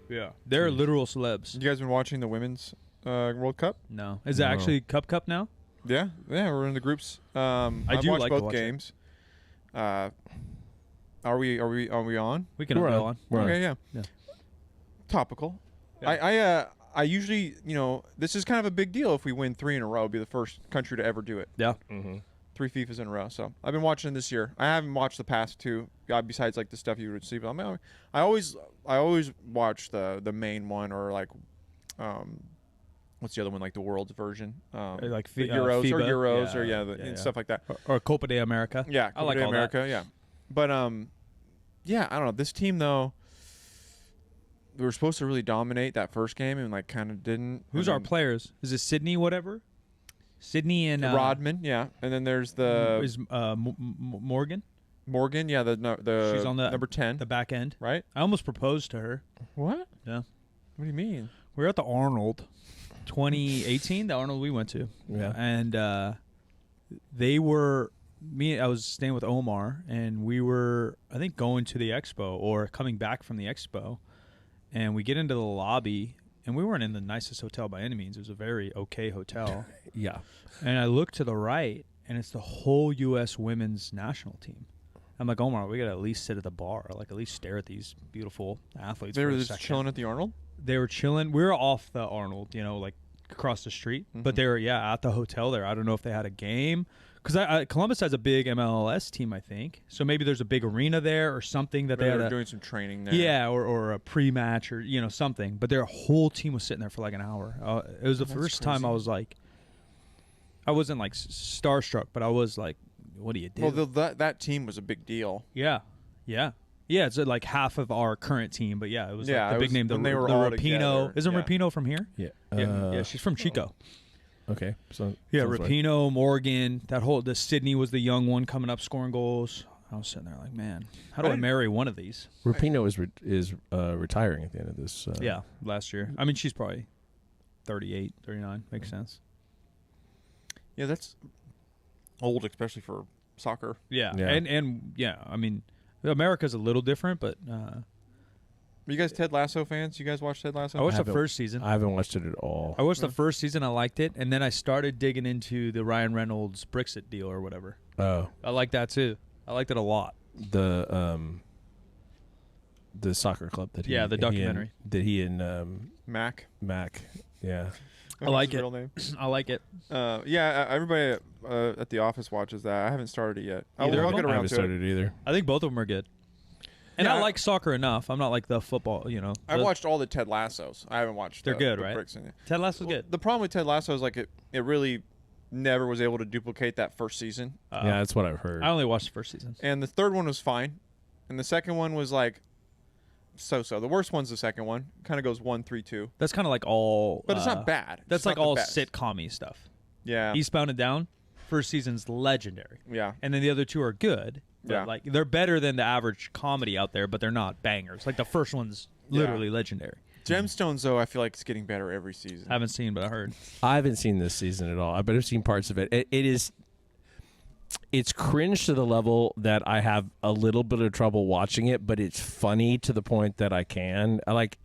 Yeah, they're literal celebs. You guys been watching the women's World Cup? No, is it actually Cup now? Yeah, we're in the groups. I've do watched like to both watch games. Are we on? We can go on. Okay, yeah. Topical. Yeah. I usually, this is kind of a big deal if we win 3 in a row. It'll be the first country to ever do it. Yeah. 3 FIFAs in a row. So I've been watching this year. I haven't watched the past 2, besides like the stuff you would see. But I always watch the main one, or like, what's the other one, like the world's version? Like the Euros FIBA. or Euros Yeah, and stuff like that. Or Copa de America. Yeah, Copa I like de all America. that. Yeah, but yeah, I don't know. This team though, we were supposed to really dominate that first game and like kind of didn't. Who's our players? Is it Sydney? Whatever. Sydney and Rodman, yeah, and then there's the Morgan. Morgan, yeah, the She's on the number 10, the back end. right? I almost proposed to her. What? Yeah. What do you mean? We were at the Arnold, 2018. The Arnold we went to. Yeah. And I was staying with Omar, and we were, I think, going to the expo or coming back from the expo, and we get into the lobby. And we weren't in the nicest hotel by any means. It was a very okay hotel. Yeah. And I look to the right, and it's the whole U.S. women's national team. I'm like, Omar, we got to at least sit at the bar, like at least stare at these beautiful athletes. They for were a just second. chilling at the Arnold. They were chilling. We were off the Arnold, like across the street. Mm-hmm. But they were, at the hotel there. I don't know if they had a game. Because Columbus has a big MLS team, I think. So maybe there's a big arena there or something that They they were had doing some training there. Yeah, or a pre-match or something. But their whole team was sitting there for like an hour. It was the first time I was like, I wasn't like starstruck, but I was like, what do you do? Well, that team was a big deal. Yeah. It's like half of our current team, but it was like the big name. when they were all together. Isn't Yeah. Rapinoe from here? Yeah. Yeah, she's from Chico. Okay. So Yeah, sounds right. Rapinoe, Morgan, the Sydney was the young one coming up scoring goals. I was sitting there like, man, how do I marry one of these? Rapinoe is retiring at the end of this. Last year. I mean, she's probably 38, 39. Makes sense. Yeah, that's old, especially for soccer. Yeah. Yeah. And I mean, America's a little different, but Are you guys Ted Lasso fans? You guys watch Ted Lasso? I watched the haven't- first season. I haven't watched it at all. I watched the first season. I liked it, and then I started digging into the Ryan Reynolds Brexit deal or whatever. Oh, I like that too. I liked it a lot. the soccer club that he The documentary he and Mac. Yeah. I like His it. real name. I like it. Everybody at the office watches that. I haven't started it yet. Either I'll of get them? I around haven't to started it. either. I think both of them are good. And Yeah, I like soccer enough. I'm not like the football, I watched all the Ted Lassos. I haven't watched. They're good, the right? Bricks in it. Ted Lasso's Well, good. the problem with Ted Lasso is like it really never was able to duplicate that first season. Yeah, that's what I've heard. I only watched the first season. And the third one was fine, and the second one was like so-so. The worst one's the second one. Kind of goes 1-3-2, That's kind of like all. but it's not bad. That's It's like not the all best. sitcom-y stuff. Yeah, Eastbound and Down, first season's legendary. yeah. And then the other two are good. But Yeah. like they're better than the average comedy out there, but they're not bangers. Like the first one's literally legendary. Gemstones, though, I feel like it's getting better every season. I haven't seen, but I heard. I haven't seen this season at all. I've seen parts of it. It's cringe to the level that I have a little bit of trouble watching it, but it's funny to the point that I can. I like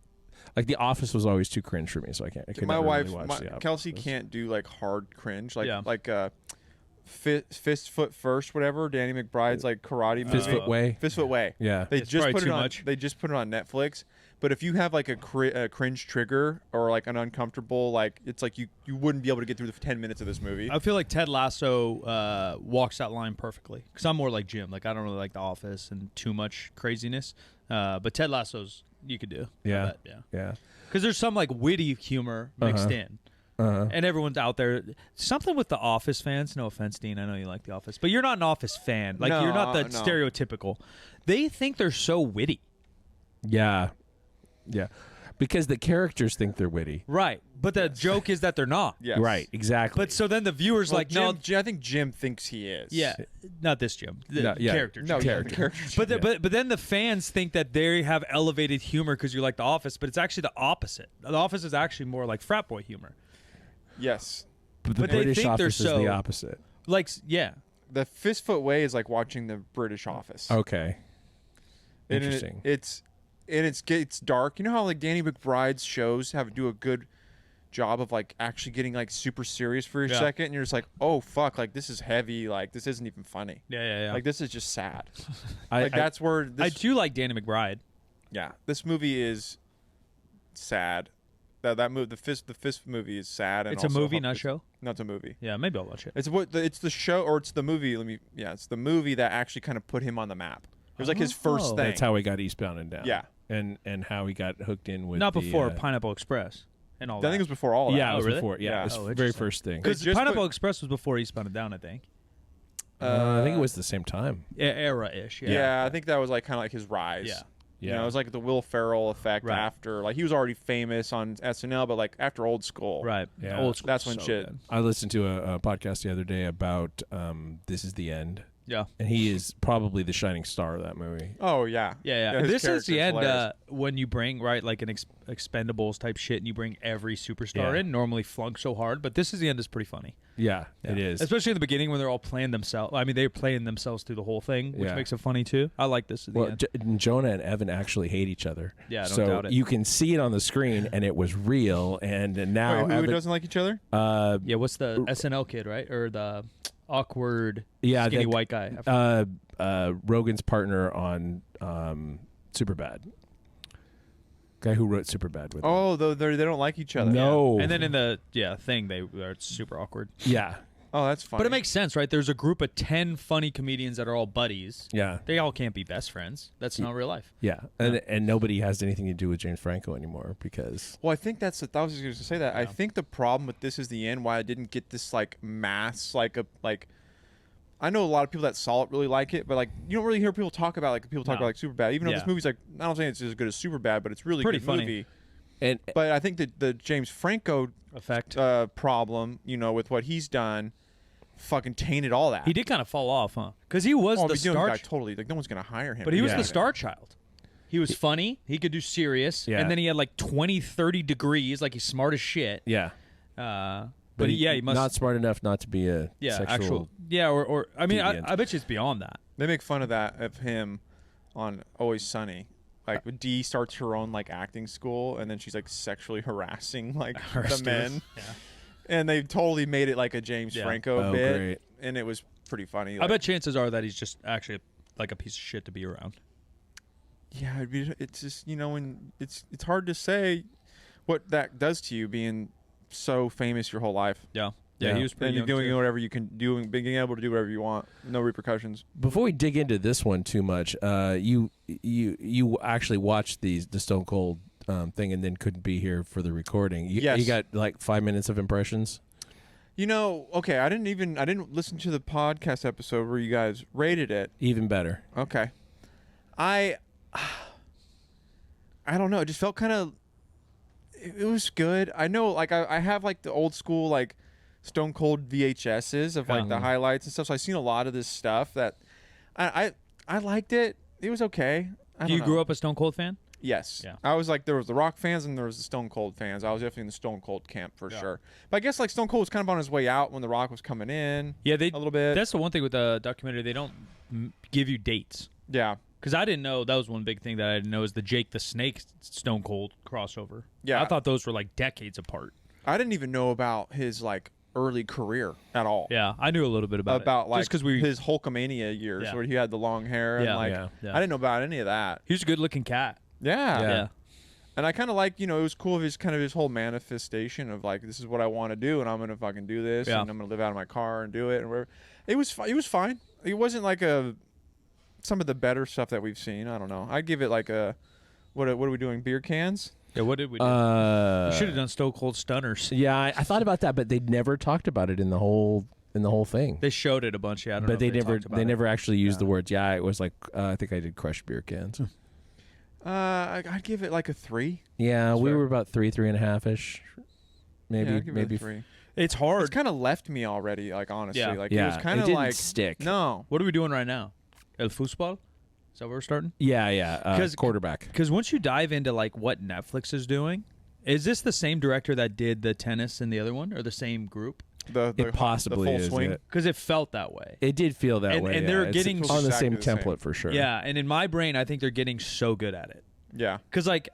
The Office was always too cringe for me, so I can't. I could My never wife, really watch The Office. Kelsey, can't do like hard cringe, Yeah. fist foot first, whatever. Danny McBride's like karate movie. Fistfoot Way. Fistfoot Way. Yeah. They It's just probably put it too on. much. They just put it on Netflix. But if you have like a cringe trigger or like an uncomfortable, like it's like you wouldn't be able to get through the 10 minutes of this movie. I feel like Ted Lasso walks that line perfectly. Because I'm more like Jim. Like I don't really like The Office and too much craziness. But Ted Lasso's you could do. Yeah. I bet, yeah. Yeah. Because there's some like witty humor mixed in. And everyone's out there. Something with the Office fans. No offense, Dean. I know you like The Office, but you're not an Office fan. Like No, you're not the no. stereotypical. They think they're so witty, Yeah. Yeah. Because the characters think they're witty. right? But the joke is that they're not. Yes. Right. Exactly. But so then the viewers Well, like, Jim, no, I think Jim thinks he is. yeah, not this Jim. The No, yeah. character. No, Jim. yeah, the character. But then the fans think that they have elevated humor because you like The Office, but it's actually the opposite. The Office is actually more like frat boy humor. Yes. But the but they British think they're Office is so- the opposite. Like, yeah, The Fistfoot Way is like watching the British Office. Okay. And Interesting. It's and it's dark. You know how like Danny McBride's shows do a good job of like actually getting like super serious for a second, and you're just like, oh fuck, like this is heavy, like this isn't even funny. Yeah. Like this is just sad. That's where I do like Danny McBride. Yeah, this movie is sad. That movie, the Fist movie is sad. And it's a movie, not a show. No, it's a movie. Yeah, maybe I'll watch it. It's the show, or it's the movie. It's the movie that actually kind of put him on the map. It was like his first thing. That's how he got Eastbound and Down. Yeah, and how he got hooked in with not before Pineapple Express. And all I think it was before all of that. Yeah, it was really? before. Yeah, it was the very first thing. Because Pineapple Express was before Eastbound and Down, I think. I think it was the same time. Era-ish. Yeah, I think that was like kind of like his rise. Yeah. You know, it was like the Will Ferrell effect after. Like he was already famous on SNL, but like after Old School. Right. Yeah. Old School. That's when so shit. good. I listened to a podcast the other day about This Is the End. Yeah. And he is probably the shining star of that movie. Oh, yeah. Yeah. His This is the end character's when you bring, like an Expendables type shit and you bring every superstar in, normally flunk so hard, but This Is the End is pretty funny. Yeah, it is. Especially in the beginning when they're all playing themselves. I mean, they're playing themselves through the whole thing, which makes it funny too. I like This Is the End. Jonah and Evan actually hate each other. Yeah, don't so doubt it. You can see it on the screen, and it was real. And now Wait, who doesn't like each other? What's the SNL kid, right? Or the awkward skinny white guy? Rogan's partner on Superbad. Guy who wrote Superbad with him. Oh, they don't like each other. No. And then in the thing, they are super awkward. Yeah. Oh, that's funny. But it makes sense, right? There's a group of 10 funny comedians that are all buddies. Yeah. They all can't be best friends. That's not real life. Yeah. And nobody has anything to do with James Franco anymore because... Well, I think I was just going to say that. Yeah. I think the problem with This Is the End, why I didn't get this like mass, I know a lot of people that saw it really like it, but like you don't really hear people talk about about like Superbad. Even though this movie's like, I don't think it's as good as Superbad, but it's really pretty good funny movie. But I think that the James Franco effect problem, with what he's done, fucking tainted all that. He did kind of fall off, huh? Because he was the star. Totally, like no one's gonna hire him. But he was the star child. He was funny. He could do serious. Yeah. And then he had like 20, 30 degrees. Like he's smart as shit. Yeah. But he must not smart enough not to be a sexual. Or I mean, I bet you it's beyond that. They make fun of him on Always Sunny. Like Dee starts her own like acting school, and then she's like sexually harassing like the men. Yeah. And they totally made it like a James Franco bit, great. and it was pretty funny. I bet chances are that he's just actually like a piece of shit to be around. Yeah, it's just when it's hard to say what that does to you being so famous your whole life. Yeah, he was pretty. And you're doing whatever you can do, being able to do whatever you want, no repercussions. Before we dig into this one too much, you actually watched the Stone Cold thing and then couldn't be here for the recording. Yes. You got like 5 minutes of impressions. Okay, I didn't listen to the podcast episode where you guys rated it. Even better. Okay, I don't know. It just felt kind of. It was good. I know, like I have like the old school like Stone Cold VHSs of like the highlights and stuff. So I've seen a lot of this stuff that I liked it. It was okay. Do you grew up a Stone Cold fan? Yes. Yeah. I was like, there was the Rock fans and there was the Stone Cold fans. I was definitely in the Stone Cold camp for sure. But I guess like Stone Cold was kind of on his way out when the Rock was coming in. Yeah, a little bit. That's the one thing with the documentary. They don't give you dates. Yeah. Because I didn't know, that was one big thing that I didn't know, is the Jake the Snake Stone Cold crossover. Yeah. I thought those were like decades apart. I didn't even know about his like early career at all. Yeah, I knew a little bit about it. Like just because his Hulkamania years where he had the long hair and I didn't know about any of that. He was a good looking cat. Yeah. And I kind of like, it was cool of his whole manifestation of like, this is what I want to do and I'm going to fucking do this and I'm going to live out of my car and do it and whatever. It was fine. It wasn't like some of the better stuff that we've seen. I don't know. I'd give it like what are we doing? Beer cans? Yeah, what did we do? We should have done Stone Cold Stunners. Yeah, I thought about that, but they never talked about it in the whole thing. They showed it a bunch. Yeah, I don't know but they never actually used the words. Yeah, it was like I think I did crush beer cans. I'd give it like a 3. Yeah, we were about 3.5 ish. Maybe I'd give it a 3. It's hard. It's kind of left me already. Like honestly, Yeah. like it was kind of like stick. No. What are we doing right now? El Fútbol? Is that where we're starting? Yeah. Quarterback. Because once you dive into like what Netflix is doing, is this the same director that did the tennis and the other one, or the same group? It possibly the full is. swing. Because it felt that way. It did feel that way. And they're getting on the exactly same the same. template for sure. Yeah, and in my brain, I think they're getting so good at it. Yeah. Because, like,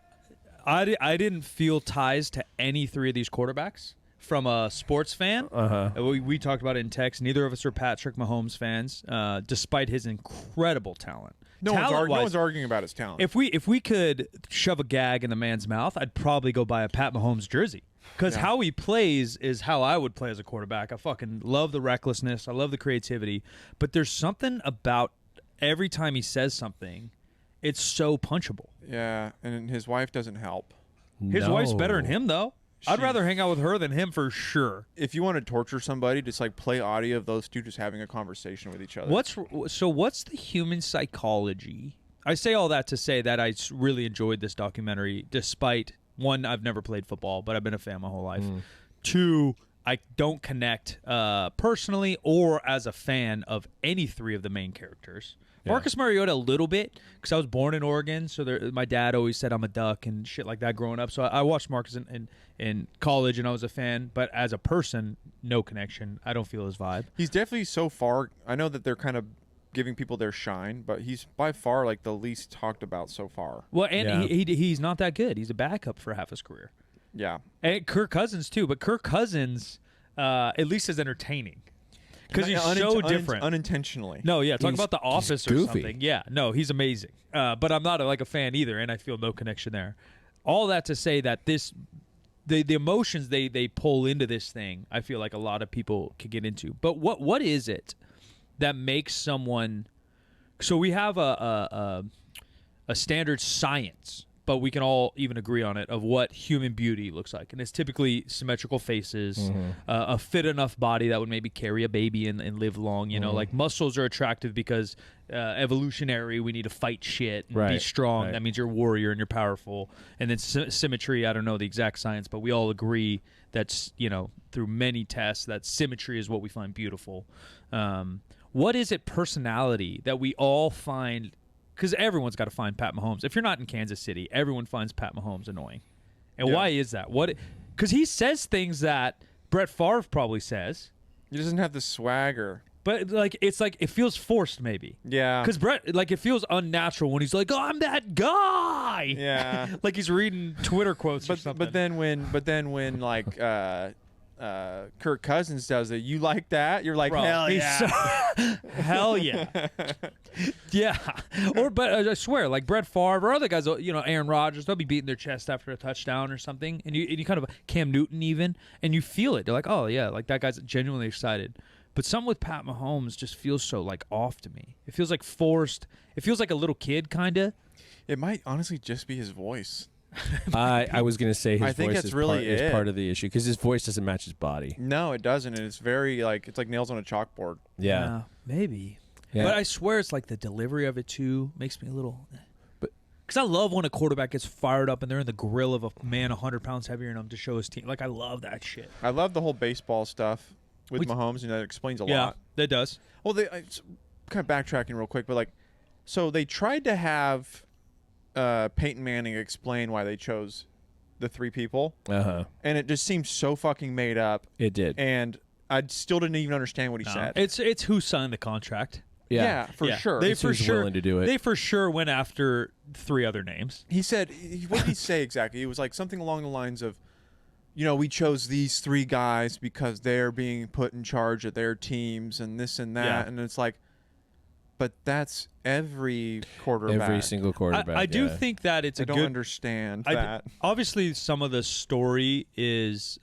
I didn't feel ties to any three of these quarterbacks from a sports fan. We talked about it in text. Neither of us are Patrick Mahomes fans, despite his incredible talent. No one's arguing about his talent. If we could shove a gag in the man's mouth, I'd probably go buy a Pat Mahomes jersey. Because how he plays is how I would play as a quarterback. I fucking love the recklessness. I love the creativity. But there's something about every time he says something, it's so punchable. Yeah, and his wife doesn't help. His wife's better than him, though. I'd rather hang out with her than him for sure. If you want to torture somebody, just like play audio of those two just having a conversation with each other. What's the human psychology? I say all that to say that I really enjoyed this documentary, despite, one, I've never played football, but I've been a fan my whole life. Two, I don't connect personally or as a fan of any three of the main characters. Yeah. Marcus Mariota a little bit, because I was born in Oregon, so my dad always said I'm a duck and shit like that growing up. So I watched Marcus in college, and I was a fan. But as a person, no connection. I don't feel his vibe. He's definitely so far. I know that they're kind of giving people their shine, but he's by far like the least talked about so far. Well, and he's not that good. He's a backup for half his career. Yeah. And Kirk Cousins, too. But Kirk Cousins at least is entertaining. Because he's so different. Unintentionally. No, yeah. Talk about The Office or goofy. something. Yeah. No, he's amazing. But I'm not a fan either, and I feel no connection there. All that to say that the emotions they pull into this thing, I feel like a lot of people could get into. But what is it that makes someone... So we have a standard science, but we can all even agree on it, of what human beauty looks like. And it's typically symmetrical faces, a fit enough body that would maybe carry a baby and live long. You know, like muscles are attractive because evolutionary, we need to fight shit and be strong. Right. That means you're a warrior and you're powerful. And then symmetry, I don't know the exact science, but we all agree that's, through many tests, that symmetry is what we find beautiful. What is it, personality, that we all find... Because everyone's got to find Pat Mahomes. If you're not in Kansas City, everyone finds Pat Mahomes annoying. And why is that? Because he says things that Brett Favre probably says. He doesn't have the swagger. But it's like it feels forced, maybe. Yeah. Because Brett, it feels unnatural when he's like, "Oh, I'm that guy." Yeah. Like he's reading Twitter quotes or something. But then when Kirk Cousins does it, you like that? You're like, hell yeah. Hell yeah. Yeah. But I swear, like Brett Favre or other guys, Aaron Rodgers, they'll be beating their chest after a touchdown or something. And you kind of, Cam Newton even, and you feel it. You're like, oh yeah, like that guy's genuinely excited. But something with Pat Mahomes just feels so off to me. It feels like forced. It feels like a little kid, kind of. It might honestly just be his voice. I was going to say his voice is part of the issue, because his voice doesn't match his body. No, it doesn't, and it's very it's like nails on a chalkboard. Yeah, maybe. Yeah. But I swear it's like the delivery of it too makes me a little. Because I love when a quarterback gets fired up and they're in the grill of a man 100 pounds heavier than him to show his team. I love that shit. I love the whole baseball stuff with Mahomes, and that explains a lot. Yeah, that does. Well, kind of backtracking real quick, but so they tried to have Peyton Manning explain why they chose the three people, and it just seemed so fucking made up. It did, and I still didn't even understand what he said. It's who signed the contract. Yeah, for sure. They for sure willing to do it. They for sure went after three other names. He said, what did he say exactly? It was something along the lines of, we chose these three guys because they're being put in charge of their teams and this and that, and it's like. But that's every quarterback. Every single quarterback. I do think that it's I don't understand that. Obviously, some of the story is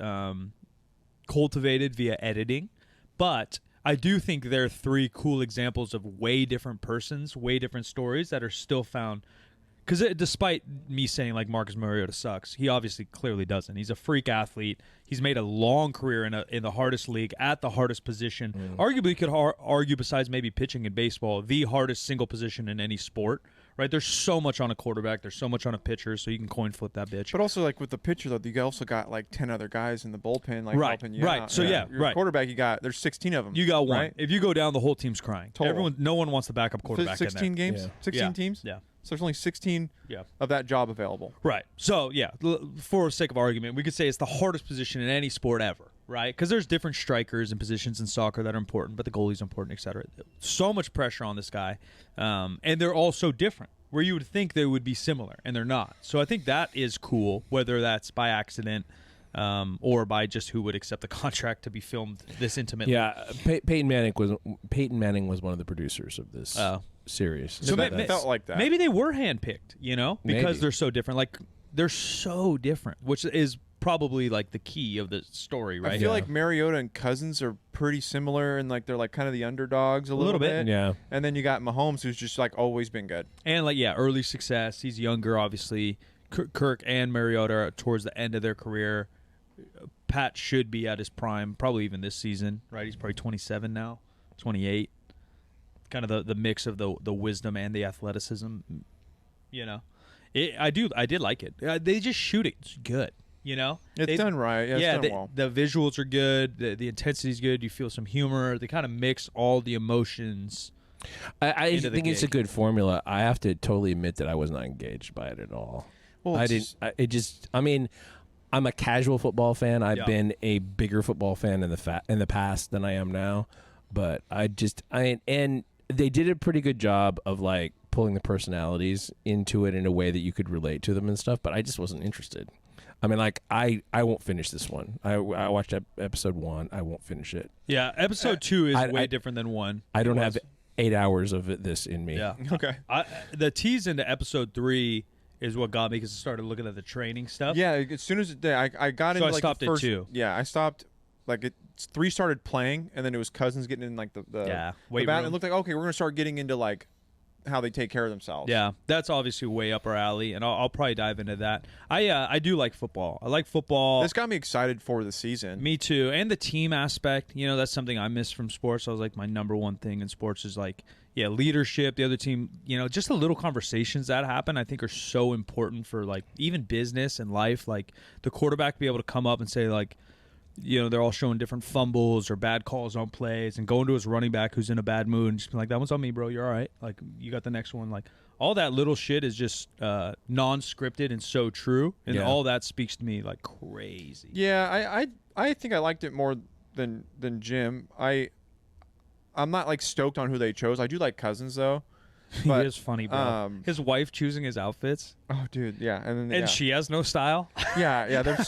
cultivated via editing, but I do think there are three cool examples of way different persons, way different stories that are still found. Because despite me saying Marcus Mariota sucks, he obviously clearly doesn't. He's a freak athlete. He's made a long career in the hardest league at the hardest position. Arguably, you could argue, besides maybe pitching in baseball, the hardest single position in any sport. Right? There's so much on a quarterback. There's so much on a pitcher, so you can coin flip that bitch. But also, with the pitcher, though, you also got 10 other guys in the bullpen helping you out. So your quarterback, there's 16 of them. You got one. Right? If you go down, the whole team's crying. Total. No one wants the backup quarterback 16 in there. games? 16 teams? Yeah. So there's only 16 of that job available. Right. So, for sake of argument, we could say it's the hardest position in any sport ever, right? Because there's different strikers and positions in soccer that are important, but the goalie's important, et cetera. So much pressure on this guy, and they're all so different, where you would think they would be similar, and they're not. So I think that is cool, whether that's by accident or by just who would accept the contract to be filmed this intimately. Yeah, Peyton Manning was one of the producers of this series. So it felt like that. Maybe they were handpicked, because Maybe. they're so different. Like, they're so different, which is probably like the key of the story, right? I feel like Mariota and Cousins are pretty similar, and like they're like kind of the underdogs a little bit. Yeah. And then you got Mahomes, who's just like always been good. And early success. He's younger, obviously. Kirk and Mariota are towards the end of their career. Pat should be at his prime, probably even this season, right? He's probably 27 now, 28. Kind of the mix of the wisdom and the athleticism, I did like it. They just shoot it. It's good. It's done right. Yeah, it's done well. The visuals are good. The intensity's good. You feel some humor. They kind of mix all the emotions. I think it's a good formula. I have to totally admit that I was not engaged by it at all. Well, I didn't. I'm a casual football fan. I've been a bigger football fan in the past than I am now. But and they did a pretty good job of like pulling the personalities into it in a way that you could relate to them and stuff. But I just wasn't interested. I mean, like, I won't finish this one. I watched episode 1. I won't finish it. Yeah, episode 2 is way different than 1. I don't have 8 hours of this in me. Yeah. Okay. The tease into episode 3 is what got me because I started looking at the training stuff. Yeah, as soon as I got into I like stopped the first, at 2. Yeah, I stopped. Like 3 started playing, and then it was Cousins getting in like the weight bat. room. It looked like, okay, we're gonna start getting into like how they take care of themselves. Yeah, that's obviously way up our alley, and I'll probably dive into that. I do like football. I like football. This got me excited for the season. Me too, and the team aspect. That's something I miss from sports. I was like, my number one thing in sports is like, leadership. The other team, just the little conversations that happen, I think are so important for like even business and life. Like the quarterback be able to come up and say like, they're all showing different fumbles or bad calls on plays and going to his running back who's in a bad mood and just be like, that one's on me, bro. You're all right. Like, you got the next one. Like, all that little shit is just non-scripted and so true. And all that speaks to me like crazy. Yeah, I think I liked it more than Jim. I'm not like stoked on who they chose. I do like Cousins though. But, he is funny, bro. His wife choosing his outfits. Oh, dude, yeah. And she has no style. Yeah, they're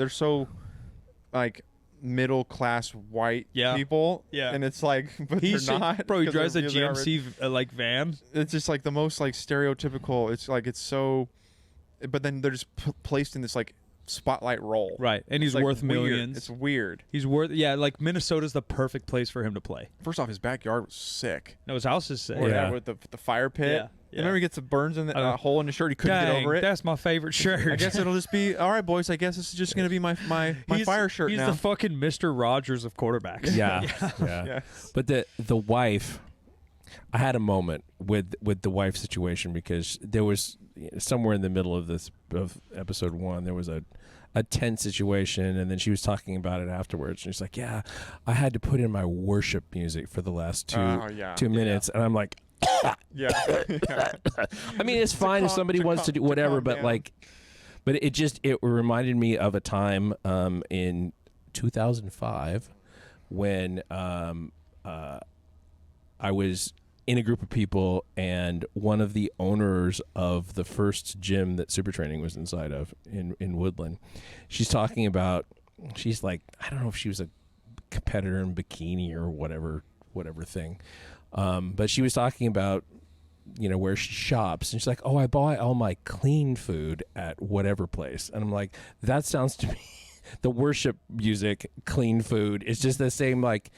so like middle class white people. Yeah. And it's like, but they're not. Bro, he drives a GMC like van. It's just like the most like stereotypical. It's like it's so, but then they're just placed in this like spotlight role. Right. And he's like worth millions. It's weird. He's worth like Minnesota's the perfect place for him to play. First off, his backyard was sick. No, his house is sick. With the fire pit. Yeah. Remember he gets the burns in the hole in his shirt. He couldn't get over it. That's my favorite shirt. I guess it'll just be all right, boys. I guess this is just gonna be my fire shirt now. He's the fucking Mr. Rogers of quarterbacks. Yeah. But the wife, I had a moment with the wife situation because there was somewhere in the middle of episode 1 there was a tense situation, and then she was talking about it afterwards, and she's like, "Yeah, I had to put in my worship music for the last 2 minutes," and I'm like. Yeah. I mean, it's fine if somebody wants to do whatever, but it reminded me of a time in 2005 when I was in a group of people, and one of the owners of the first gym that Super Training was inside of in Woodland, she's like, I don't know if she was a competitor in bikini or whatever thing. But she was talking about, where she shops, and she's like, "Oh, I buy all my clean food at whatever place," and I'm like, "That sounds to me, the worship music, clean food, is just the same." Like,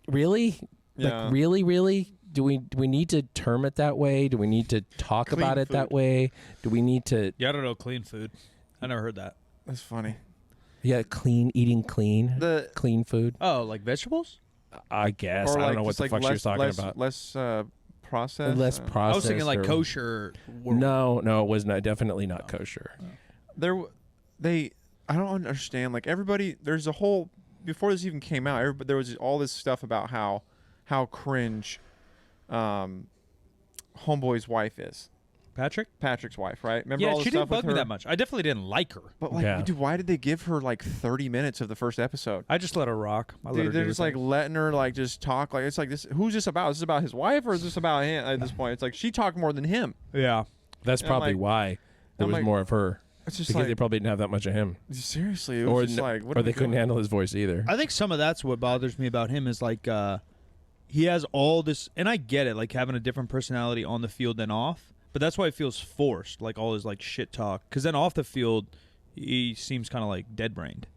really, like really, do we need to term it that way? Do we need to talk Clean about it food. that way? Do we need to? Yeah, I don't know. Clean food. I never heard that. That's funny. Yeah, eating clean food. Oh, like vegetables? I guess. Or I like, don't know what the fuck she was talking about. Less processed. Less processed. I was thinking like kosher. No, it was definitely not kosher. I don't understand. Like everybody, there's a whole before this even came out. There was all this stuff about how cringe, Homeboy's wife is. Patrick's wife, right? Remember Yeah, all the she stuff didn't bug with me her? that much. I definitely didn't like her. But like, dude, why did they give her like 30 minutes of the first episode? I just let her rock. Dude, they're just like letting her like just talk. Like it's like this. Who's this about? Is this about his wife or is this about him? At this point, it's like she talked more than him. Yeah, that's probably why there was more of her. It's just because like, they probably didn't have that much of him. Seriously, it was just like, what or they couldn't handle his voice either. I think some of that's what bothers me about him is like he has all this, and I get it, like having a different personality on the field than off, but that's why it feels forced, like all his like shit talk. Because then off the field, he seems kind of like dead-brained.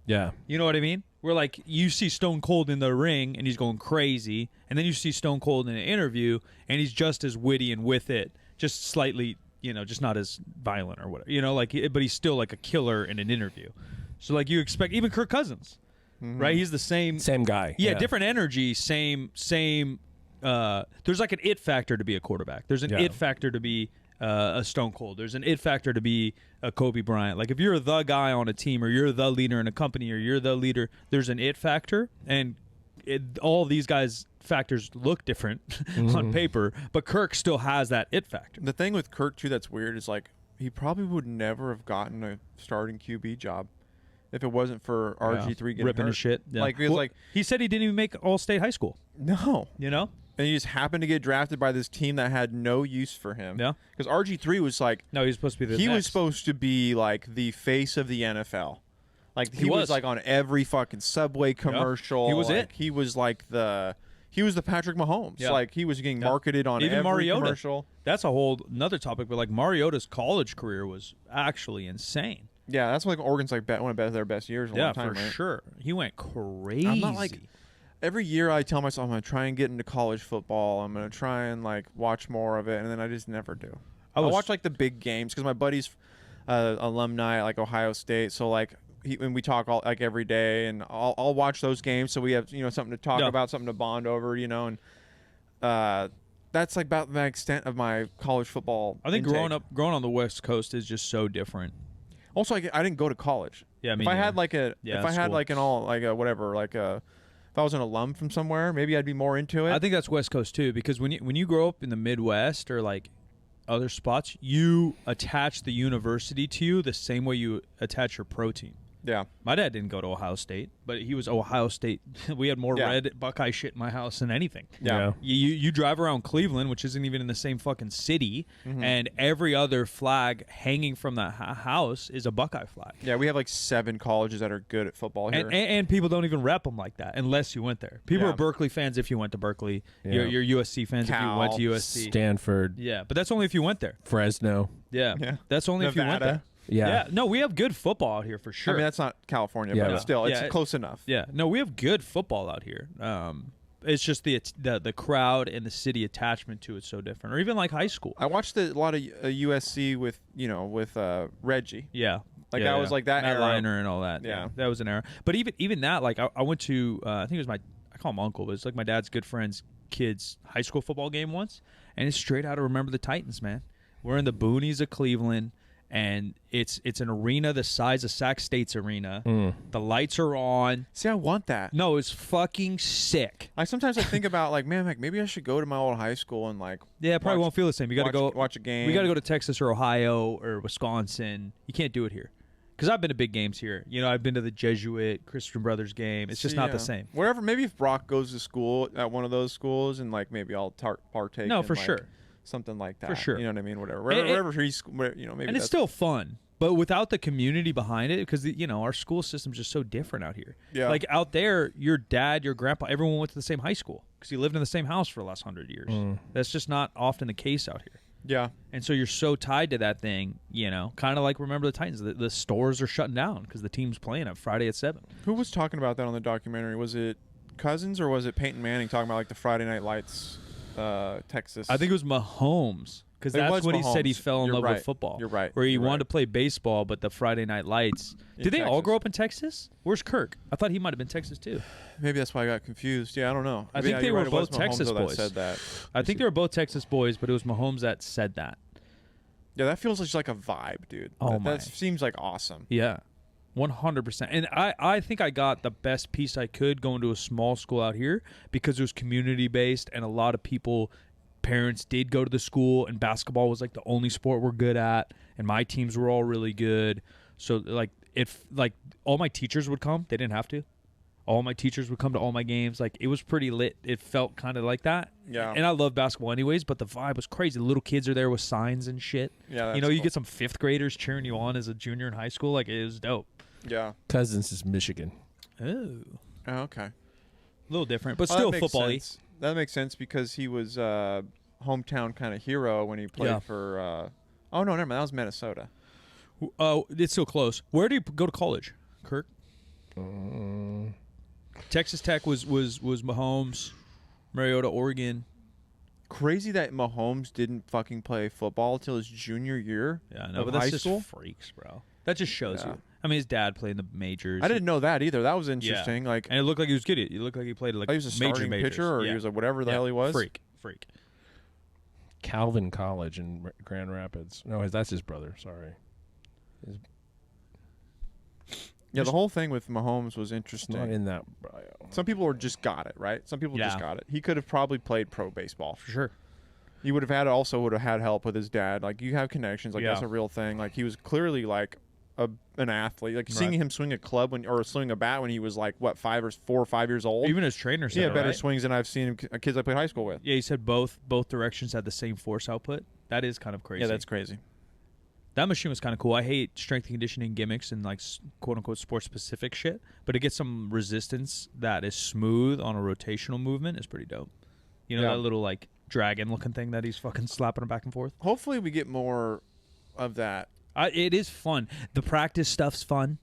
Yeah, you know what I mean? Where like you see Stone Cold in the ring and he's going crazy, and then you see Stone Cold in an interview and he's just as witty and with it, just slightly. Just not as violent or whatever. Like, but he's still like a killer in an interview. So like you expect even Kirk Cousins, right? He's the same guy. Yeah, different energy, same. There's like an it factor to be a quarterback. There's an it factor to be a Stone Cold. There's an it factor to be a Kobe Bryant. Like if you're the guy on a team or you're the leader in a company or you're the leader, there's an it factor, and all these guys. Factors look different on paper, but Kirk still has that it factor. The thing with Kirk too that's weird is like he probably would never have gotten a starting QB job if it wasn't for RG3 getting ripping hurt. his shit. Yeah. Like he said he didn't even make All-State high school. No, and he just happened to get drafted by this team that had no use for him. Yeah, because RG3 was like no, he's supposed to be. Was supposed to be like the face of the NFL. Like he was like on every fucking Subway commercial. He was like, He was like He was the Patrick Mahomes. Yeah. Like he was getting marketed on even every Mariota. commercial. That's a whole another topic, but like Mariota's college career was actually insane. Yeah, that's like Oregon's like one of their best years in a long time. Yeah, for right? sure. He went crazy. I'm not like every year I tell myself I'm gonna try and get into college football. I'm gonna try and like watch more of it, and then I just never do. I watch like the big games because my buddy's alumni at like Ohio State, so like. And we talk all like every day, and I'll watch those games, so we have something to talk about, something to bond over, and that's like about the extent of my college football. I think intake. growing on the West Coast is just so different. Also, I didn't go to college. Yeah, if I had like a if I was an alum from somewhere, maybe I'd be more into it. I think that's West Coast too, because when you grow up in the Midwest or like other spots, you attach the university to you the same way you attach your pro team. Yeah. My dad didn't go to Ohio State, but he was Ohio State. We had more red Buckeye shit in my house than anything. Yeah. You drive around Cleveland, which isn't even in the same fucking city, and every other flag hanging from that house is a Buckeye flag. Yeah, we have like 7 colleges that are good at football here. And people don't even rep them like that unless you went there. People are Berkeley fans if you went to Berkeley. Yeah. You're USC fans if you went to USC. Stanford. Yeah, but that's only if you went there. Fresno. Yeah. That's only if you went there. Yeah. No, we have good football out here for sure. I mean, that's not California, but still, it's close enough. Yeah. No, we have good football out here. It's just the crowd and the city attachment to it's so different. Or even like high school. I watched a lot of USC with Reggie. Yeah. Like that was like that Matt era. Liner and all that. Yeah. That was an era. But even that, like I went to I think it was I call him uncle, but it's like my dad's good friend's kid's high school football game once, and it's straight out of Remember the Titans, man. We're in the boonies of Cleveland. And it's an arena the size of Sac State's arena. The lights are on. See, I want that. No, it's fucking sick. Sometimes I think about like, man, like maybe I should go to my old high school and like. Yeah, probably won't feel the same. You got to go watch a game. We got to go to Texas or Ohio or Wisconsin. You can't do it here. Because I've been to big games here. I've been to the Jesuit Christian Brothers game. It's just not the same. Wherever, maybe if Brock goes to school at one of those schools, and like maybe I'll partake. No, for sure. Something like that. For sure. You know what I mean? Whatever. Wherever he's, maybe. And it's still fun, but without the community behind it, because our school system's just so different out here. Yeah. Like out there, your dad, your grandpa, everyone went to the same high school because you lived in the same house for the last 100 years. That's just not often the case out here. Yeah. And so you're so tied to that thing, kind of like Remember the Titans. The stores are shutting down because the team's playing on Friday at 7. Who was talking about that on the documentary? Was it Cousins or was it Peyton Manning talking about like the Friday Night Lights, Texas? I think it was Mahomes. Because that's when he said he fell in love with football. You're right. Where he wanted to play baseball, but the Friday Night Lights. Did they all grow up in Texas? Where's Kirk? I thought he might have been Texas too. Maybe that's why I got confused. Yeah, I don't know. I think they were both Texas boys. boys. Said that. I think they were both Texas boys, but it was Mahomes that said that. Yeah, that feels just like a vibe, dude. That seems like awesome. Yeah, 100%. And I think I got the best piece I could going to a small school out here because it was community based and a lot of people parents did go to the school, and basketball was like the only sport we're good at, and my teams were all really good. So like if like all my teachers would come, they didn't have to. All my teachers would come to all my games. Like, it was pretty lit. It felt kind of like that. Yeah. And I love basketball anyways, but the vibe was crazy. The little kids are there with signs and shit. Yeah, that's you cool. get some 5th graders cheering you on as a junior in high school. Like, it was dope. Yeah. Cousins is Michigan. Oh. Okay. A little different, but still football-y. That makes sense because he was hometown kind of hero when he played for oh, no, never mind. That was Minnesota. Oh, it's still close. Where did you go to college, Kirk? Texas Tech was Mahomes, Mariota, Oregon. Crazy that Mahomes didn't fucking play football till his junior year. Yeah, no, of but that's high just school. Freaks, bro. That just shows Yeah. you. I mean, his dad played in the majors. I didn't know that either. That was interesting. Yeah. Like, and it looked like he was good. It looked like he played like he was a starting pitcher, or he was like whatever the hell he was. Freak. Calvin College in Grand Rapids. No, that's his brother. Sorry. Yeah, the whole thing with Mahomes was Not interesting. in that bio. Some people just got it, right? Some people just got it. He could have probably played pro baseball. For sure. He would have had help with his dad. Like, you have connections. Like, that's a real thing. Like, he was clearly like an athlete. Like, seeing him swing a club or swing a bat when he was like 4 or 5 years old. Even his trainer said better swings than I've seen kids I played high school with. Yeah, he said both directions had the same force output. That is kind of crazy. Yeah, that's crazy. That machine was kind of cool. I hate strength and conditioning gimmicks and like quote unquote sports specific shit, but it gets some resistance that is smooth on a rotational movement is pretty dope. You know that little like dragon looking thing that he's fucking slapping back and forth. Hopefully we get more of that. It is fun. The practice stuff's fun.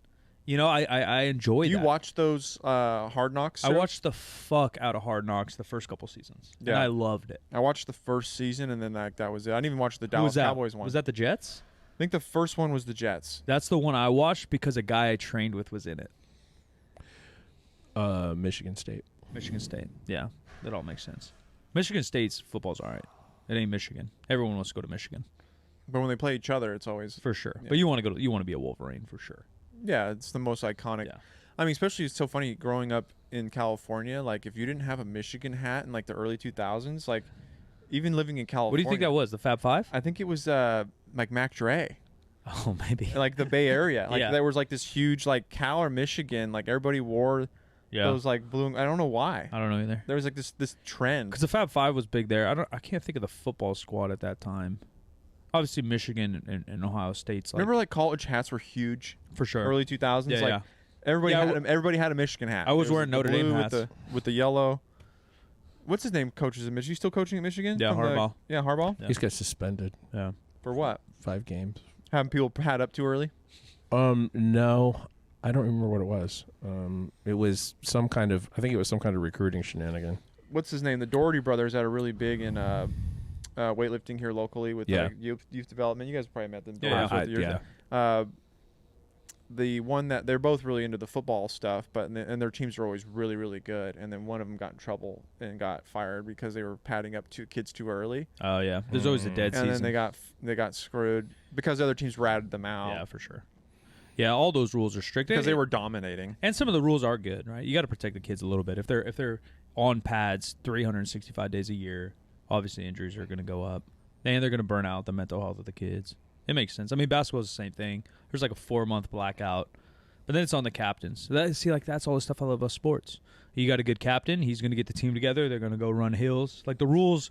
You know, I enjoy that. Do you watch those Hard Knocks shows? I watched the fuck out of Hard Knocks the first couple seasons. Yeah. And I loved it. I watched the first season, and then that was it. I didn't even watch the Dallas Cowboys one. Was that the Jets? I think the first one was the Jets. That's the one I watched because a guy I trained with was in it. Michigan State. Michigan State. Yeah, that all makes sense. Michigan State's football's all right. It ain't Michigan. Everyone wants to go to Michigan. But when they play each other, it's always for sure. Yeah. But you want to be a Wolverine for sure. Yeah, it's the most iconic. Yeah. I mean, especially it's so funny growing up in California. Like, if you didn't have a Michigan hat in like the early 2000s, like even living in California. What do you think that was? The Fab Five? I think it was like Mac Dre. Oh, maybe. Like the Bay Area. Like Yeah. there was like this huge like Cal or Michigan. Like everybody wore those like blue. I don't know why. I don't know either. There was like this trend. Because the Fab Five was big there. I can't think of the football squad at that time. Obviously, Michigan and Ohio State's. Like, Remember, like college hats were huge for sure. early 2000s. Yeah, like yeah. everybody had a Michigan hat. I was It wearing the Notre Dame blue hats with the yellow. What's his name? Coaches in Michigan. You still coaching at Michigan? Yeah, Harbaugh. Harbaugh. Yeah. He's got suspended. Yeah. For what? 5 games. Having people hat up too early. No, I don't remember what it was. It was some kind of. I think it was some kind of recruiting shenanigan. What's his name? The Doherty brothers that are really big in weightlifting here locally with like, youth development. You guys probably met them. The one that they're both really into the football stuff, but and their teams are always really, really good. And then one of them got in trouble and got fired because they were padding up kids too early. Oh yeah, there's always a dead season. And then they got screwed because the other teams ratted them out. Yeah, for sure. Yeah, all those rules are strict because they were dominating. And some of the rules are good, right? You got to protect the kids a little bit. If they're on pads 365 days a year, obviously injuries are going to go up, and they're going to burn out the mental health of the kids. It makes sense. I mean, basketball's the same thing. There's like a 4-month blackout, but then it's on the captains. So that's all the stuff I love about sports. You got a good captain. He's going to get the team together. They're going to go run hills. Like, the rules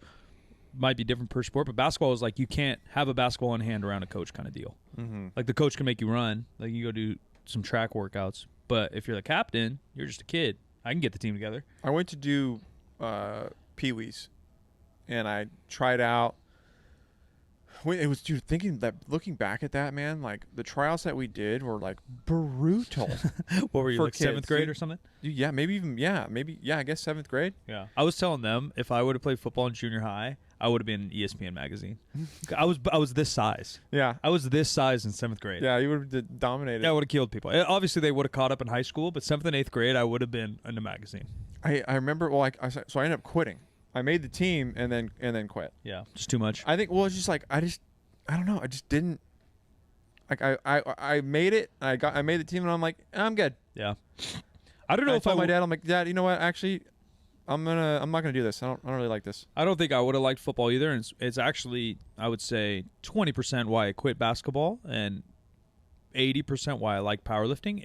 might be different per sport, but basketball is like you can't have a basketball in hand around a coach kind of deal. Mm-hmm. Like, the coach can make you run. Like, you go do some track workouts. But if you're the captain, you're just a kid. I can get the team together. I went to do Pee-wees, and I tried out. It was, dude, looking back at that, man, like the tryouts that we did were like brutal. What were you, like kids, 7th grade or something? Yeah, I guess 7th grade. Yeah. I was telling them if I would have played football in junior high, I would have been in ESPN magazine. I was this size. Yeah. I was this size in 7th grade. Yeah, you would have dominated. Yeah, I would have killed people. Obviously, they would have caught up in high school, but 7th and 8th grade, I would have been in the magazine. I remember, so I ended up quitting. I made the team and then quit. Yeah, just too much. I think, it's just like, I don't know. I just didn't. Like, I made it. I made the team, and I'm like, I'm good. Yeah. I don't know if I told my dad, I'm like, Dad, you know what? Actually, I'm not gonna do this. I don't really like this. I don't think I would have liked football either. And it's actually, I would say, 20% why I quit basketball and 80% why I like powerlifting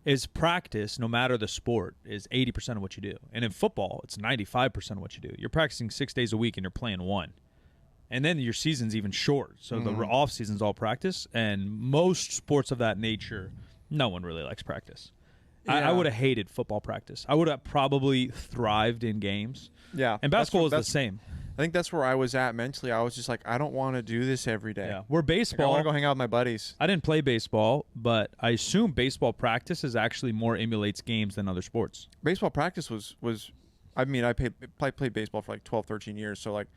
is practice, no matter the sport, is 80% of what you do. And in football, it's 95% of what you do. You're practicing 6 days a week and you're playing 1. And then your season's even short. So the off season's all practice. And most sports of that nature, no one really likes practice. Yeah. I would have hated football practice. I would have probably thrived in games. Yeah. And basketball is the same. I think that's where I was at mentally. I was just like, I don't want to do this every day. Yeah. Where baseball, I want to go hang out with my buddies. I didn't play baseball, but I assume baseball practice is actually more emulates games than other sports. Baseball practice was I mean, I played baseball for like 12, 13 years. So like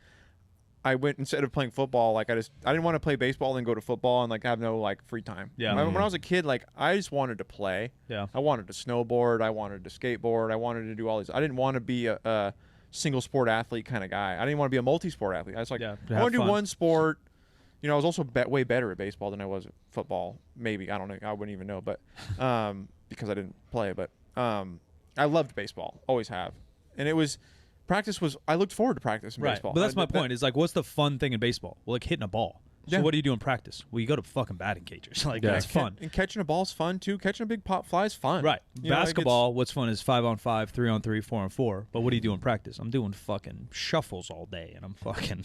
I went, instead of playing football, like I didn't want to play baseball and go to football and like have no like free time. Yeah. When I was a kid, like I just wanted to play. Yeah. I wanted to snowboard. I wanted to skateboard. I wanted to do all these. I didn't want to be a single sport athlete kind of guy. I didn't want to be a multi-sport athlete. I was like, I want to do one sport. You know, I was also way better at baseball than I was at football. Maybe. I don't know. I wouldn't even know. But because I didn't play. But I loved baseball. Always have. And practice was, I looked forward to practice in baseball. But that's my point. Is like, what's the fun thing in baseball? Well, like hitting a ball. So what do you do in practice? Well, you go to fucking batting cages. Like, that's fun. And catching a ball's fun, too. Catching a big pop fly is fun. Right. Basketball, what's fun is 5-on-5, 3-on-3, 4-on-4. But what do you do in practice? I'm doing fucking shuffles all day, and I'm fucking,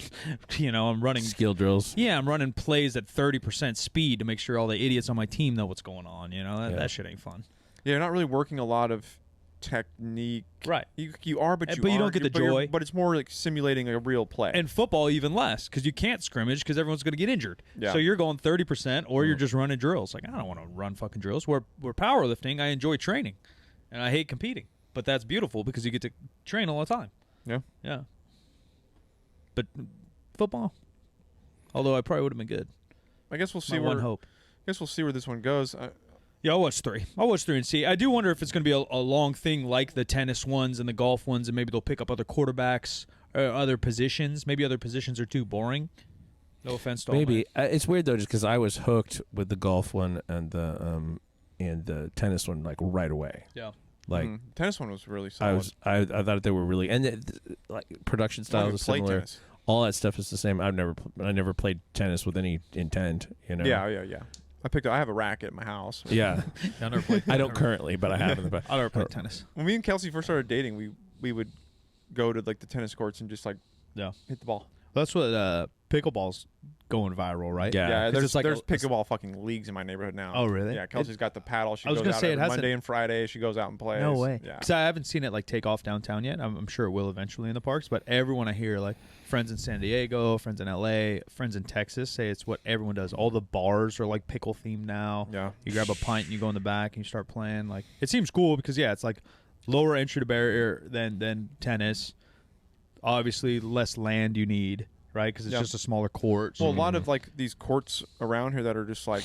I'm running. Skill drills. Yeah, I'm running plays at 30% speed to make sure all the idiots on my team know what's going on. That shit ain't fun. Yeah, you're not really working a lot of technique. Right. You are, but you don't get the joy. But it's more like simulating a real play. And football even less, because you can't scrimmage because everyone's going to get injured. Yeah. So you're going 30% or you're just running drills. Like, I don't want to run fucking drills. Where powerlifting, I enjoy training. And I hate competing. But that's beautiful because you get to train all the time. Yeah. Yeah. But football, although I probably would have been good. I guess we'll see one hope. I guess we'll see where this one goes. Yeah, I'll watch 3. I'll watch 3 and see. I do wonder if it's going to be a long thing like the tennis ones and the golf ones, and maybe they'll pick up other quarterbacks or other positions. Maybe other positions are too boring. No offense to all maybe. It's weird, though, just because I was hooked with the golf one and the tennis one, like, right away. Yeah. Like tennis one was really solid. I thought they were really, and like production styles are similar. Tennis. All that stuff is the same. I never played tennis with any intent. Yeah. I have a racket at my house. Yeah. I don't currently, but I have in the past. I never played tennis. When me and Kelsey first started dating, we would go to like the tennis courts and just like hit the ball. That's what pickleball's going viral, right? Yeah. There's pickleball fucking leagues in my neighborhood now. Oh, really? Yeah. Kelsey's got the paddle. She goes out every Monday and Friday. She goes out and plays. No way. Yeah. Because I haven't seen it like take off downtown yet. I'm sure it will eventually in the parks. But everyone I hear, like friends in San Diego, friends in LA, friends in Texas, say it's what everyone does. All the bars are like pickle themed now. Yeah. You grab a pint and you go in the back and you start playing. Like, it seems cool because it's like lower entry to barrier than tennis. Obviously, less land you need. Right, because it's just a smaller court. Well, a lot of like these courts around here that are just like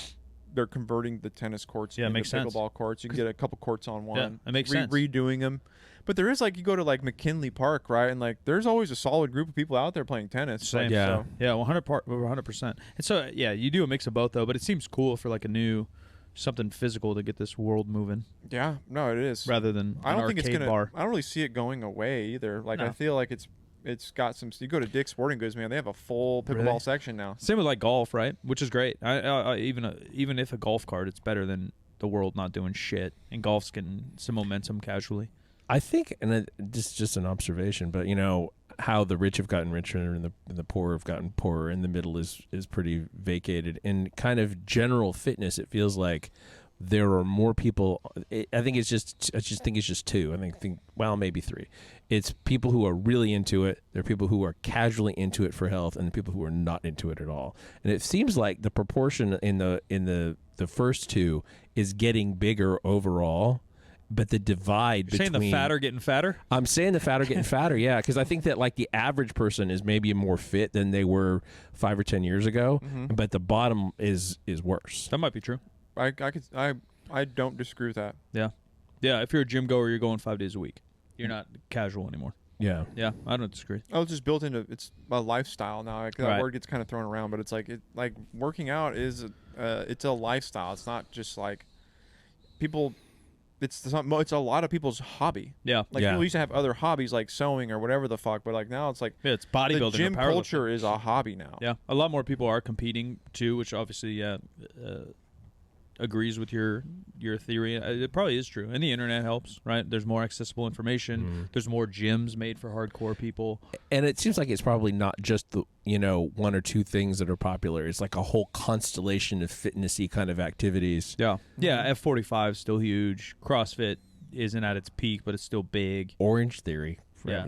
they're converting the tennis courts into pickleball courts. You can get a couple courts on one. Yeah, it makes sense. Redoing them, but there is like you go to like McKinley Park, right, and like there's always a solid group of people out there playing tennis. Same. Like, 100%. And so you do a mix of both though, but it seems cool for like a new something physical to get this world moving. Yeah, no, it is. Rather than I don't an think it's arcade gonna. bar. I don't really see it going away either. Like I feel like it's got some. You go to Dick's Sporting Goods, man. They have a full pickleball section now. Same with like golf, right? Which is great. Even if a golf cart, it's better than the world not doing shit. And golf's getting some momentum casually. I think, and this is just an observation, but how the rich have gotten richer and the poor have gotten poorer, and the middle is pretty vacated. In kind of general fitness, it feels like there are more people. I think it's just 2. I think maybe 3. It's people who are really into it. There are people who are casually into it for health, and the people who are not into it at all. And it seems like the proportion in the first 2 is getting bigger overall, but the divide between saying the fat are getting fatter. I'm saying the fat are getting fatter, yeah, because I think that like the average person is maybe more fit than they were 5 or 10 years ago, but the bottom is worse. That might be true. I don't disagree with that. Yeah. If you're a gym goer, you're going 5 days a week. You're not casual anymore. Yeah. Yeah, I don't disagree. Oh, it's just built into it's a lifestyle now. Like, that word gets kind of thrown around, but it's like working out is it's a lifestyle. It's not just like people it's a lot of people's hobby. Yeah. Like people used to have other hobbies like sewing or whatever the fuck, but like now it's like it's bodybuilding. The gym culture is a hobby now. Yeah, a lot more people are competing too, which obviously agrees with your theory. It probably is true, and the internet helps, right? There's more accessible information. There's more gyms made for hardcore people, and it seems like it's probably not just the one or two things that are popular. It's like a whole constellation of fitnessy kind of activities. Yeah, F45 is still huge. CrossFit isn't at its peak, but it's still big. Orange Theory,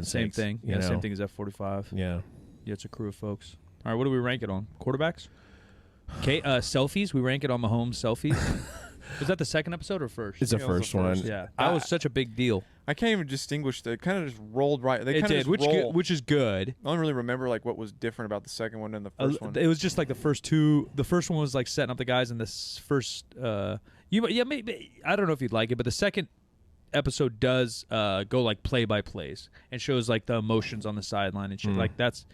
same thing. Yeah, same thing as F45. Yeah, it's a crew of folks. All right, what do we rank it on? Quarterbacks. Okay, selfies. We rank it on Mahomes selfies. Was that the second episode or first? It's the first one. Yeah, that was such a big deal. I can't even distinguish. It kind of just rolled right. They it kind did, of which is good. I don't really remember like what was different about the second one than the first one. It was just like the first two. The first one was like setting up the guys, and this first, maybe I don't know if you'd like it, but the second episode does go like play by plays and shows like the emotions on the sideline and shit. Like that's.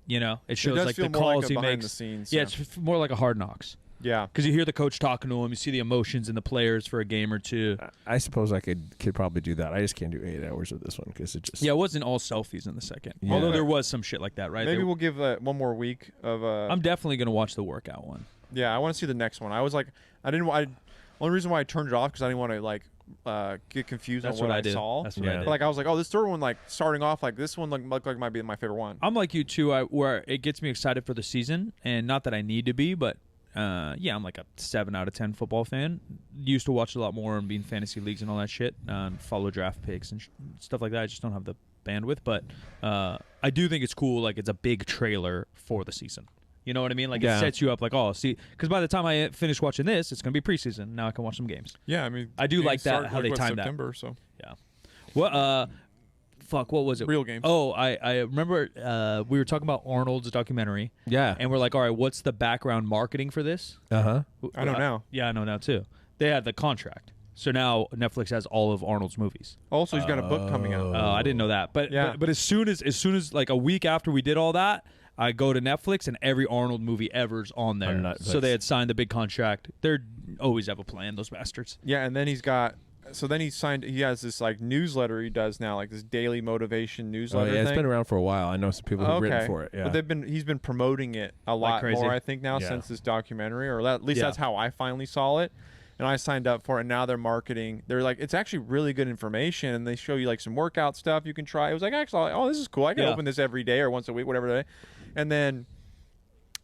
It shows like the calls he makes. The scenes, yeah, it's more like a Hard Knocks. Yeah, because you hear the coach talking to him, you see the emotions in the players for a game or two. I suppose I could probably do that. I just can't do 8 hours of this one because it just it wasn't all selfies in the second. Yeah. Although there was some shit like that, right? Maybe we'll give one more week of. I'm definitely gonna watch the workout one. Yeah, I want to see the next one. I was like, only reason why I turned it off because I didn't want to like get confused on what I saw. That's what I did. But, like I was like, oh, this third one, like starting off like this one, looked like might be my favorite one. I'm like you too, where it gets me excited for the season, and not that I need to be, but I'm like a 7 out of 10 football fan. Used to watch a lot more and be in fantasy leagues and all that shit, and follow draft picks and stuff like that. I just don't have the bandwidth, but I do think it's cool. Like it's a big trailer for the season. You know what I mean? Like it sets you up like, oh, see, because by the time I finish watching this, it's going to be preseason. Now I can watch some games. Yeah, I mean, I do like that how they time September, that. So yeah. What what was it? Real games. Oh, I remember we were talking about Arnold's documentary. Yeah. And we're like, all right, what's the background marketing for this? I know now. Yeah, I know now too. They had the contract. So now Netflix has all of Arnold's movies. Also, he's got a book coming out. Oh, I didn't know that. But as soon as like a week after we did all that, I go to Netflix and every Arnold movie ever's on there. So they had signed the big contract. They always have a plan, those bastards. Yeah, and then he has this like newsletter he does now, like this daily motivation newsletter. Oh, yeah, it's been around for a while. I know some people who've written for it. Yeah. But he's been promoting it a lot more, I think, now since this documentary, or at least that's how I finally saw it. And I signed up for it, and now they're marketing. They're like, it's actually really good information, and they show you like some workout stuff you can try. It was like, actually, oh, this is cool. I can open this every day or once a week, whatever day. And then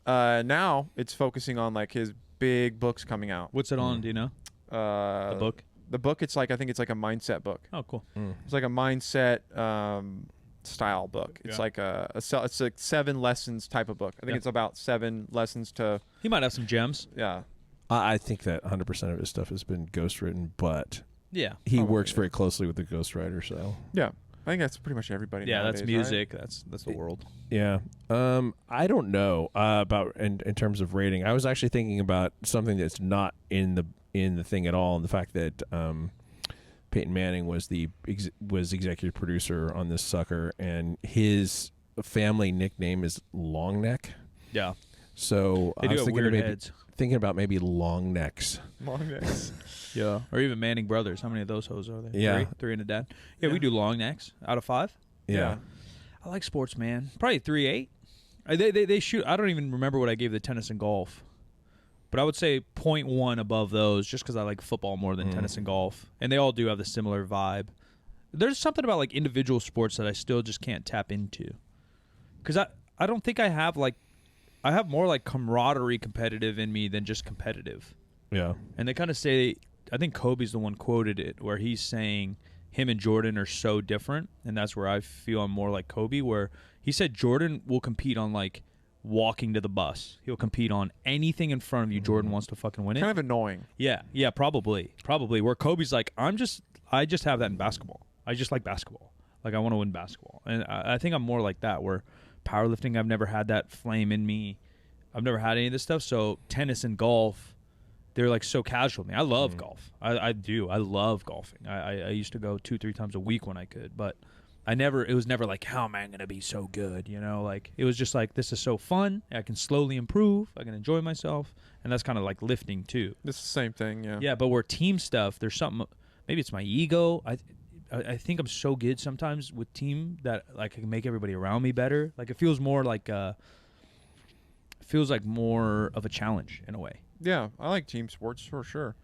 now it's focusing on like his big books coming out. What's it on? Do you know? The book? The book, I think it's like a mindset book. Oh, cool. It's like a mindset style book. It's like it's like 7 lessons type of book. I think it's about 7 lessons to. He might have some gems. Yeah. I think that 100% of his stuff has been ghostwritten, but he works very closely with the ghostwriter. So yeah, I think that's pretty much everybody. Yeah, nowadays, that's music. Right? That's the world. Yeah. I don't know about in terms of rating. I was actually thinking about something that's not in the thing at all, and the fact that Peyton Manning was was executive producer on this sucker, and his family nickname is Long Neck. Yeah. So they I was do weird heads. Thinking about maybe long necks. Long necks. Yeah. Or even Manning brothers. How many of those hoes are there? Yeah. 3 and a dad. Yeah, we do long necks out of 5. Yeah. I like sports, man. Probably 3.8. They shoot. I don't even remember what I gave the tennis and golf. But I would say 0.1 above those just because I like football more than tennis and golf. And they all do have the similar vibe. There's something about like individual sports that I still just can't tap into. Because I don't think I have like, I have more like camaraderie competitive in me than just competitive. Yeah. And they kind of say, I think Kobe's the one quoted it, where he's saying him and Jordan are so different. And that's where I feel I'm more like Kobe, where he said Jordan will compete on like walking to the bus. He'll compete on anything in front of you. Jordan wants to fucking win it. Kind of annoying. Yeah, probably. Where Kobe's like, I just have that in basketball. I just like basketball. Like I want to win basketball. And I think I'm more like that, where powerlifting, I've never had that flame in me. I've never had any of this stuff. So tennis and golf, they're like so casual to me. I love golf. I do. I love golfing. I used to go 2-3 times a week when I could, but it was never like, how am I going to be so good? You know, like it was just like, this is so fun. I can slowly improve. I can enjoy myself. And that's kind of like lifting too. It's the same thing. Yeah. Yeah. But where team stuff, there's something, maybe it's my ego. I think I'm so good sometimes with team that like I can make everybody around me better. Like it feels more like more of a challenge in a way. Yeah, I like team sports for sure.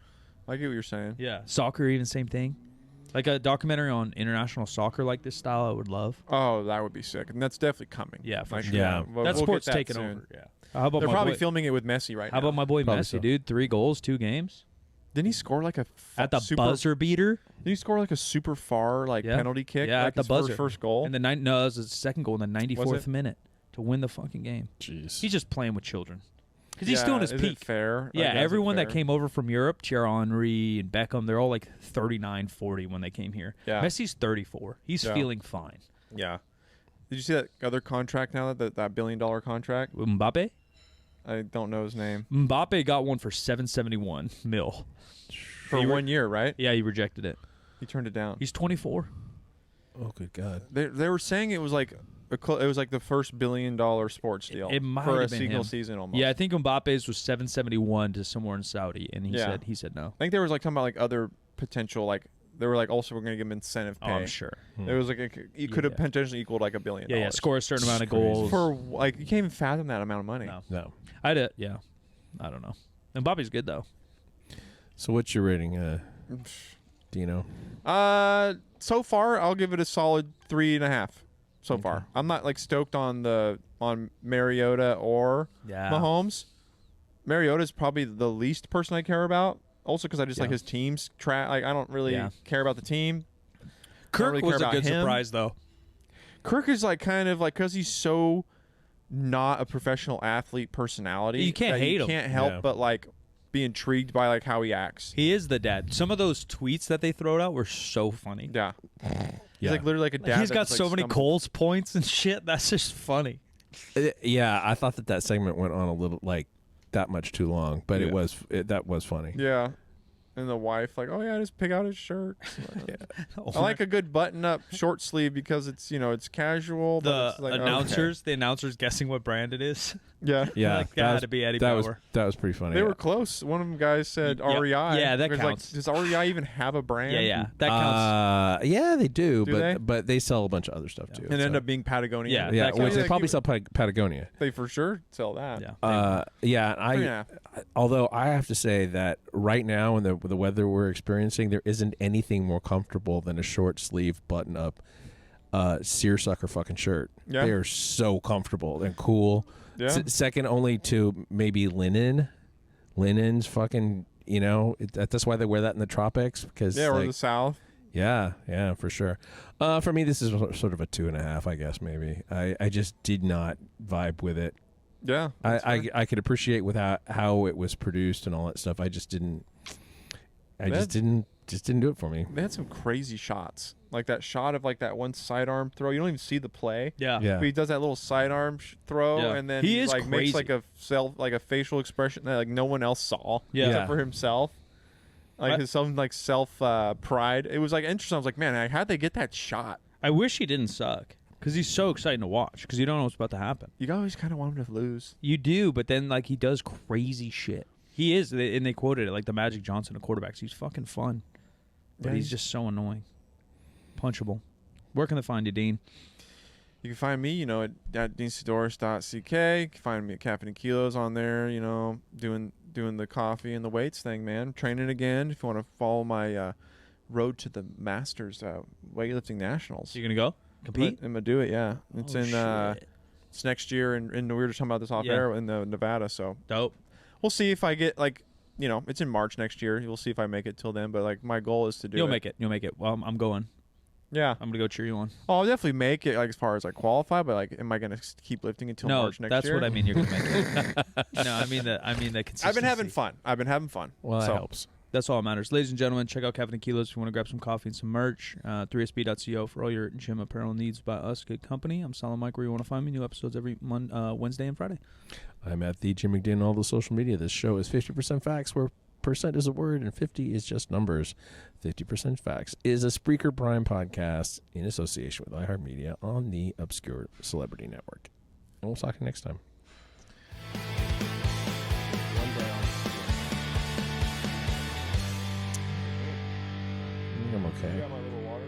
I get what you're saying. Yeah, soccer even same thing. Like a documentary on international soccer like this style, I would love. Oh, that would be sick, and that's definitely coming. Yeah, for sure. Yeah, that sport's taking over. Yeah. How about They're my probably boy, filming it with Messi right now. How about my boy Probably Messi, so. dude? 3 goals, 2 games Didn't he score like a at the super, buzzer beater Didn't he score like a super far penalty kick? Yeah, like at the his buzzer. first goal. And it was his second goal in the 94th it? minute to win the fucking game. Jeez. He's just playing with children. Because he's still in his is peak. It fair? Yeah, Like, is it everyone that fair? came over from Europe, Thierry Henry and Beckham, they're all like 39, 40 when they came here. Yeah. Messi's 34. He's Yeah. feeling fine. Yeah. Did you see that other contract now? That $1 billion contract? Mbappe? I don't know his name. Mbappe got one for 771 mil. For 1 year, right? Yeah, he rejected it. He turned it down. He's 24. Oh, good God. They were saying it was like the first $1 billion sports deal It might for a have been single him. season almost. Yeah, I think Mbappe's was 771 to somewhere in Saudi, and he said no. I think there was like talking about like other potential like they were like also we're gonna give him incentive pay. Oh, I'm sure. It was like it could have potentially equaled like $1 billion. Yeah, score a certain amount of Crazy. goals. For like you can't even fathom that amount of money. No. No. Yeah. I don't know. Mbappe's good though. So what's your rating, Dino? So far I'll give it a solid 3.5. So Okay. far, I'm not like stoked on Mariota or Mahomes. Mariota's probably the least person I care about. Also, because I just like his team's like I don't really care about the team. Kirk really was care a good about him. surprise though. Kirk is like kind of like because he's so not a professional athlete personality. You can't that hate you him. can't help Yeah. but like be intrigued by like how he acts. He is the dad. Some of those tweets that they throw out were so funny. Yeah. He's Yeah. like literally like a dad. He's got that's, so like, many stumbled- Coles points and shit. That's just funny. Yeah, I thought that segment went on a little like that much too long, but Yeah. that was funny. Yeah. And the wife like, oh yeah, just pick out his shirt. Oh, I like a good button-up short sleeve because it's it's casual. the but it's like, the announcers guessing what brand it is. okay. Yeah. Yeah, Like, that had to be Eddie Bauer. That was pretty funny. They were close. One of them guys said Yeah. REI. Yeah, that It's counts. Like, does REI even have a brand? Yeah, that counts. Yeah, they do, Do but they sell a bunch of other stuff too. And so. end up being Patagonia. Yeah, yeah, that which counts. they probably sell Patagonia. They for sure sell that. Yeah. Yeah, 3.5. although I have to say that right now in the weather we're experiencing, there isn't anything more comfortable than a short sleeve button up seersucker fucking shirt. Yeah. They are so comfortable and cool. Yeah. Second only to maybe linen. Linen's fucking, that's why they wear that in the tropics because Yeah, or the South. yeah, for sure. For me, this is sort of a 2.5, I guess. Maybe I just did not vibe with it. Yeah. I could appreciate with how it was produced and all that stuff. I just didn't. Just didn't do it for me. They had some crazy shots. Like that shot of like that one sidearm throw. You don't even see the play. Yeah. Yeah. But he does that little sidearm throw Yeah. and then He is like makes crazy. like a facial expression that like no one else saw. Yeah. Except for himself. Like his some like self pride. It was like interesting. I was like, man, how'd they get that shot? I wish he didn't suck because he's so exciting to watch because you don't know what's about to happen. You always kind of want him to lose. You do, but then like he does crazy shit. He is, and they quoted it like the Magic Johnson of quarterbacks. He's fucking fun, but Yeah, he's just so annoying, punchable. Where can they find you, Dean? You can find me, at deansaddoris.ck. You can find me at Caffeine and Kilos on there, doing the coffee and the weights thing, man. Training again. If you want to follow my road to the Masters weightlifting nationals. You gonna go compete? I'm gonna do it, yeah. It's Shit. it's next year, and we were just talking about this off Yeah. air in Nevada, so Dope. we'll see if I get it's in March next year. We'll see if I make it till then, but like my goal is to do You'll it. make it. You'll make it. Well, I'm going. Yeah. I'm gonna go cheer you on. Oh, I'll definitely make it like as far as like qualify, but like am I gonna keep lifting until No, March next that's year? what I mean. You're gonna make it. No, I mean the consistency. I've been having fun. Well, that So, helps. That's all that matters. Ladies and gentlemen, check out Caffeine and Kilos if you want to grab some coffee and some merch. 3sb.co for all your gym apparel needs by us. Good company. I'm Solid Mike where you want to find me. New episodes every Wednesday and Friday. I'm at the Jim McDonald on all the social media. This show is 50% facts, where percent is a word and 50 is just numbers. 50% facts is a Spreaker Prime podcast in association with iHeartMedia on the Obscure Celebrity Network. And we'll talk to you next time. Okay. I got my little water